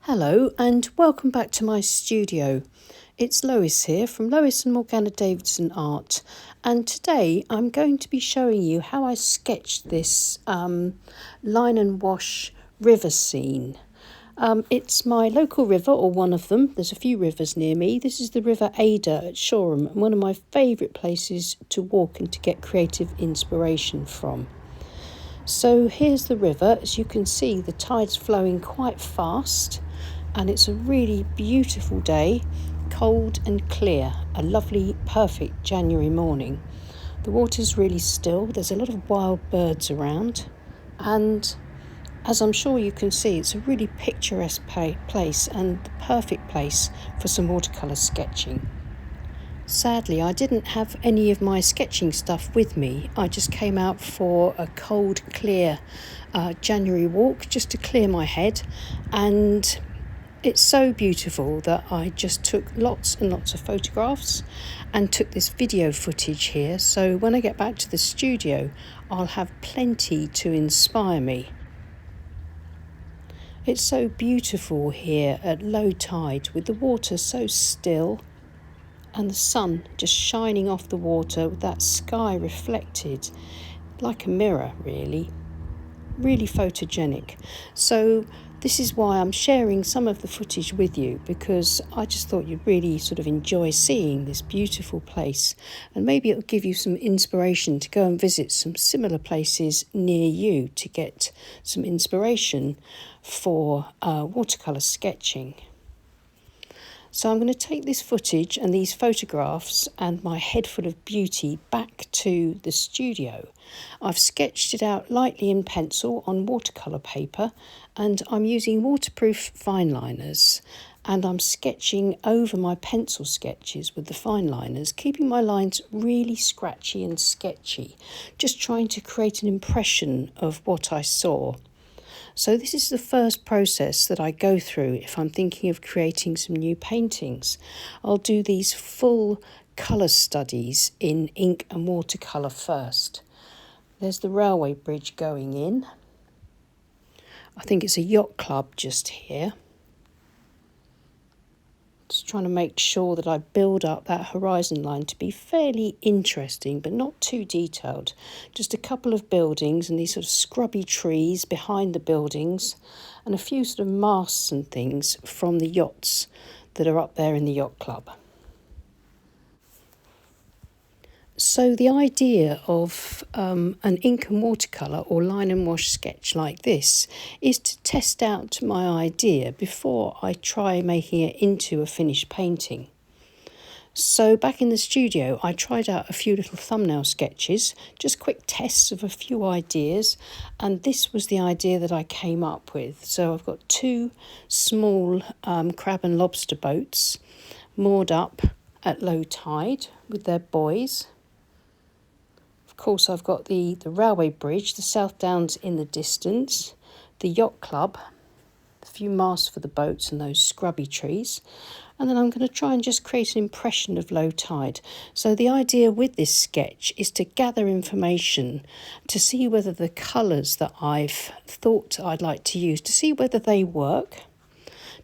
Hello and welcome back to my studio. It's Lois here from Lois and Morgana Davidson Art, and today I'm going to be showing you how I sketched this line and wash river scene. It's my local river, or one of them. There's a few rivers near me. This is the River Adur at Shoreham, one of my favourite places to walk and to get creative inspiration from. So here's the river. As you can see, the tide's flowing quite fast and it's a really beautiful day, cold and clear, a lovely, perfect January morning. The water's really still, there's a lot of wild birds around, and as I'm sure you can see, it's a really picturesque place and the perfect place for some watercolour sketching. Sadly, I didn't have any of my sketching stuff with me. I just came out for a cold, clear January walk just to clear my head, and it's so beautiful that I just took lots and lots of photographs and took this video footage here. So when I get back to the studio, I'll have plenty to inspire me. It's so beautiful here at low tide with the water so still and the sun just shining off the water with that sky reflected like a mirror, really photogenic. So this is why I'm sharing some of the footage with you, because I just thought you'd really sort of enjoy seeing this beautiful place, and maybe it'll give you some inspiration to go and visit some similar places near you to get some inspiration for watercolour sketching. So I'm going to take this footage and these photographs and my head full of beauty back to the studio. I've sketched it out lightly in pencil on watercolour paper, and I'm using waterproof fine liners, and I'm sketching over my pencil sketches with the fine liners, keeping my lines really scratchy and sketchy, just trying to create an impression of what I saw. So this is the first process that I go through if I'm thinking of creating some new paintings. I'll do these full colour studies in ink and watercolour first. There's the railway bridge going in. I think it's a yacht club just here. Just trying to make sure that I build up that horizon line to be fairly interesting, but not too detailed. Just a couple of buildings and these sort of scrubby trees behind the buildings, and a few sort of masts and things from the yachts that are up there in the yacht club. So the idea of an ink and watercolour or line and wash sketch like this is to test out my idea before I try making it into a finished painting. So back in the studio, I tried out a few little thumbnail sketches, just quick tests of a few ideas, and this was the idea that I came up with. So I've got two small crab and lobster boats moored up at low tide with their buoys. Of course, I've got the railway bridge, the South Downs in the distance, the yacht club, a few masts for the boats and those scrubby trees. And then I'm going to try and just create an impression of low tide. So the idea with this sketch is to gather information to see whether the colours that I've thought I'd like to use, to see whether they work,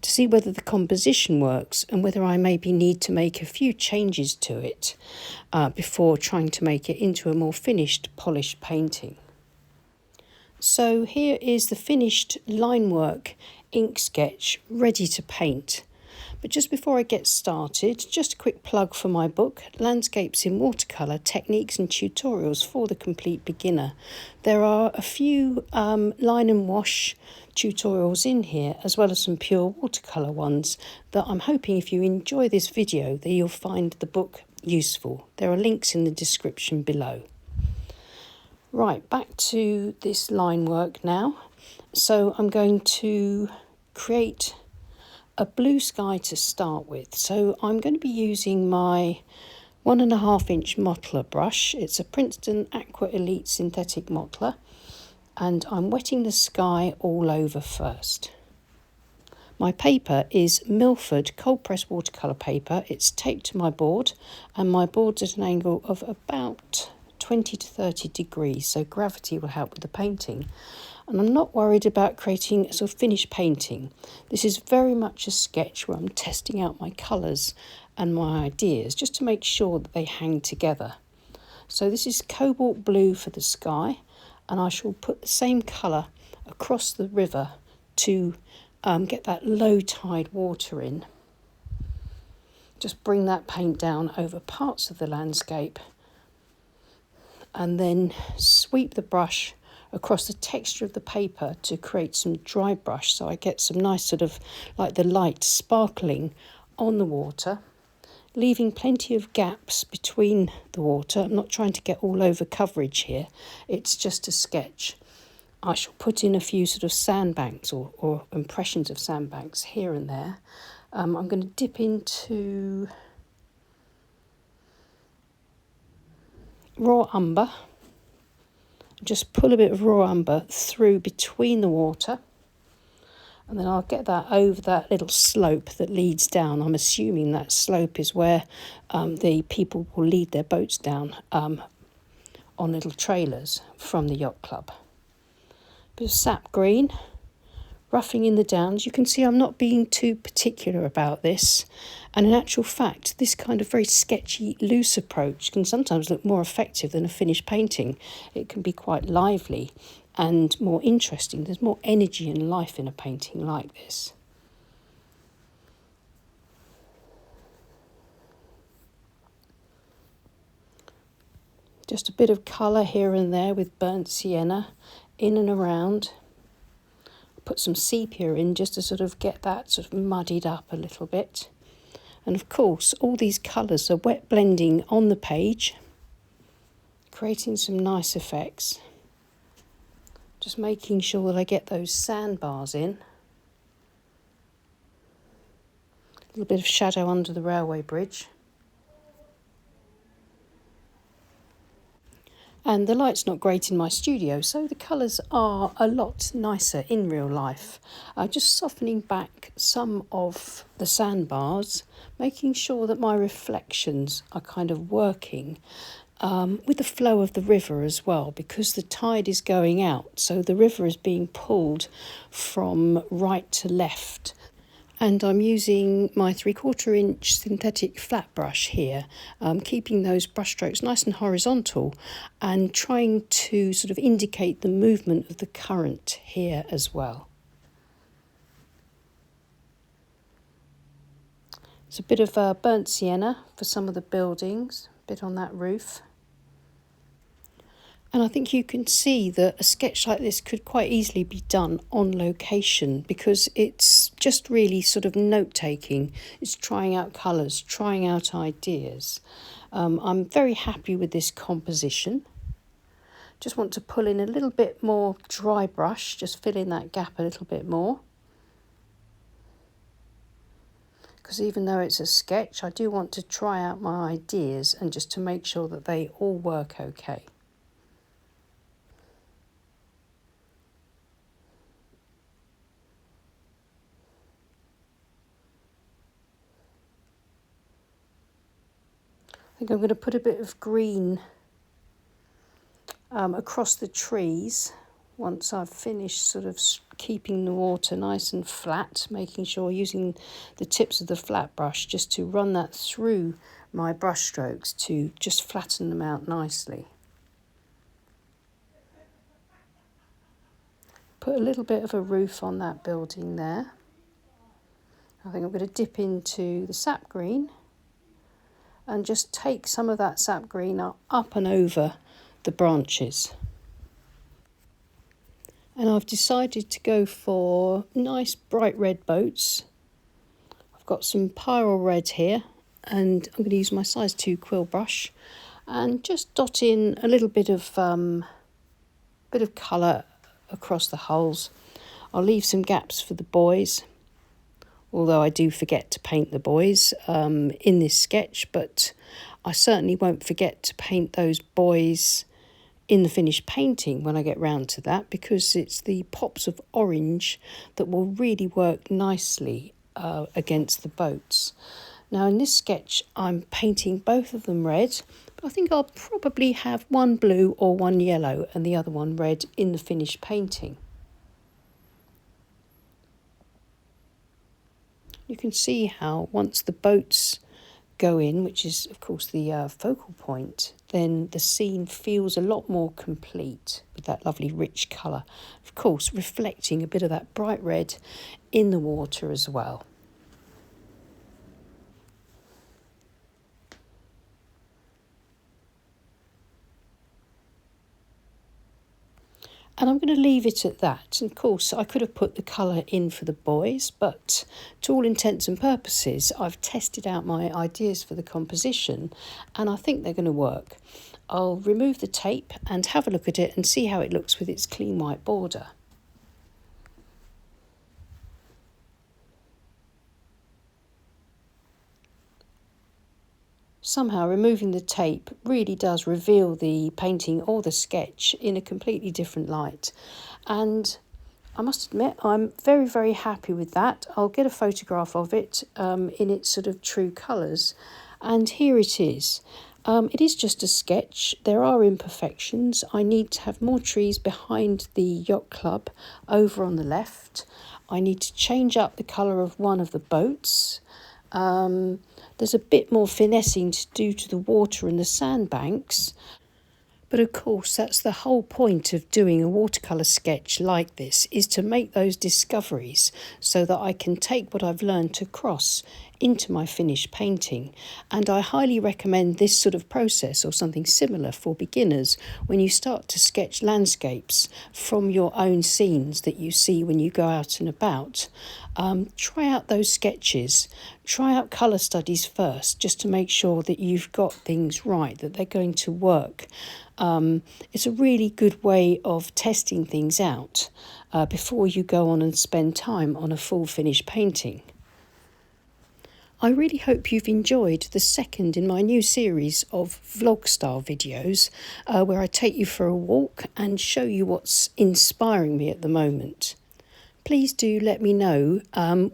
to see whether the composition works, and whether I maybe need to make a few changes to it before trying to make it into a more finished, polished painting. So here is the finished line work ink sketch ready to paint. But just before I get started, just a quick plug for my book, Landscapes in Watercolour, Techniques and Tutorials for the Complete Beginner. There are a few line and wash tutorials in here, as well as some pure watercolour ones that I'm hoping if you enjoy this video that you'll find the book useful. There are links in the description below. Right, back to this line work now. So I'm going to create a blue sky to start with. So I'm going to be using my 1.5 inch mottler brush. It's a Princeton Aqua Elite synthetic mottler, and I'm wetting the sky all over first. My paper is Milford cold press watercolour paper. It's taped to my board, and my board's at an angle of about 20 to 30 degrees, so gravity will help with the painting. And I'm not worried about creating a sort of finished painting. This is very much a sketch where I'm testing out my colours and my ideas just to make sure that they hang together. So this is cobalt blue for the sky, and I shall put the same colour across the river to get that low tide water in. Just bring that paint down over parts of the landscape and then sweep the brush across the texture of the paper to create some dry brush, so I get some nice sort of like the light sparkling on the water, leaving plenty of gaps between the water. I'm not trying to get all over coverage here, it's just a sketch. I shall put in a few sort of sandbanks or impressions of sandbanks here and there. I'm going to dip into raw umber. Just pull a bit of raw umber through between the water, and then I'll get that over that little slope that leads down. I'm assuming that slope is where the people will lead their boats down on little trailers from the yacht club. Bit of sap green, roughing in the downs. You can see I'm not being too particular about this, and in actual fact this kind of very sketchy loose approach can sometimes look more effective than a finished painting. It can be quite lively and more interesting. There's more energy and life in a painting like this. Just a bit of colour here and there with burnt sienna in and around. Put some sepia in just to sort of get that sort of muddied up a little bit. And of course all these colours are wet blending on the page, creating some nice effects. Just making sure that I get those sandbars in. A little bit of shadow under the railway bridge. And the light's not great in my studio, so the colours are a lot nicer in real life. Just softening back some of the sandbars, making sure that my reflections are kind of working with the flow of the river as well, because the tide is going out, so the river is being pulled from right to left. And I'm using my 3/4 inch synthetic flat brush here, keeping those brush strokes nice and horizontal and trying to sort of indicate the movement of the current here as well. It's a bit of burnt sienna for some of the buildings, a bit on that roof. And I think you can see that a sketch like this could quite easily be done on location, because it's just really sort of note-taking. It's trying out colours, trying out ideas. I'm very happy with this composition. Just want to pull in a little bit more dry brush, just fill in that gap a little bit more. Because even though it's a sketch, I do want to try out my ideas and just to make sure that they all work okay. I think I'm going to put a bit of green across the trees once I've finished sort of keeping the water nice and flat, making sure using the tips of the flat brush just to run that through my brush strokes to just flatten them out nicely. Put a little bit of a roof on that building there. I think I'm going to dip into the sap green and just take some of that sap green up and over the branches. And I've decided to go for nice bright red boats. I've got some pyrrole red here, and I'm going to use my size 2 quill brush and just dot in a little bit of colour across the hulls. I'll leave some gaps for the buoys, although I do forget to paint the buoys in this sketch, but I certainly won't forget to paint those buoys in the finished painting when I get round to that, because it's the pops of orange that will really work nicely against the boats. Now in this sketch I'm painting both of them red, but I think I'll probably have one blue or one yellow and the other one red in the finished painting. You can see how once the boats go in, which is of course the focal point, then the scene feels a lot more complete with that lovely rich colour, of course reflecting a bit of that bright red in the water as well. And I'm going to leave it at that. And of course, I could have put the colour in for the boys, but to all intents and purposes, I've tested out my ideas for the composition and I think they're going to work. I'll remove the tape and have a look at it and see how it looks with its clean white border. Somehow removing the tape really does reveal the painting or the sketch in a completely different light. And I must admit, I'm very, very happy with that. I'll get a photograph of it in its sort of true colours. And here it is. It is just a sketch. There are imperfections. I need to have more trees behind the yacht club over on the left. I need to change up the colour of one of the boats. There's a bit more finessing to do to the water and the sandbanks. But of course, that's the whole point of doing a watercolour sketch like this, is to make those discoveries so that I can take what I've learned across into my finished painting. And I highly recommend this sort of process or something similar for beginners when you start to sketch landscapes from your own scenes that you see when you go out and about. Try out those sketches, try out colour studies first, just to make sure that you've got things right, that they're going to work. It's a really good way of testing things out before you go on and spend time on a full finished painting. I really hope you've enjoyed the second in my new series of vlog style videos where I take you for a walk and show you what's inspiring me at the moment. Please do let me know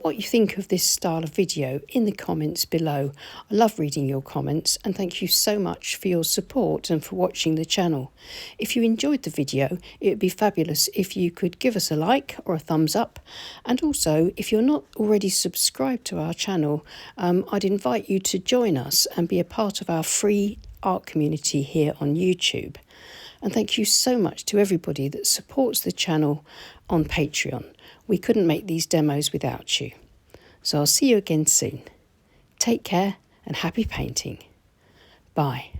what you think of this style of video in the comments below. I love reading your comments and thank you so much for your support and for watching the channel. If you enjoyed the video, it would be fabulous if you could give us a like or a thumbs up. And also, if you're not already subscribed to our channel, I'd invite you to join us and be a part of our free art community here on YouTube. And thank you so much to everybody that supports the channel on Patreon. We couldn't make these demos without you. So I'll see you again soon. Take care and happy painting. Bye.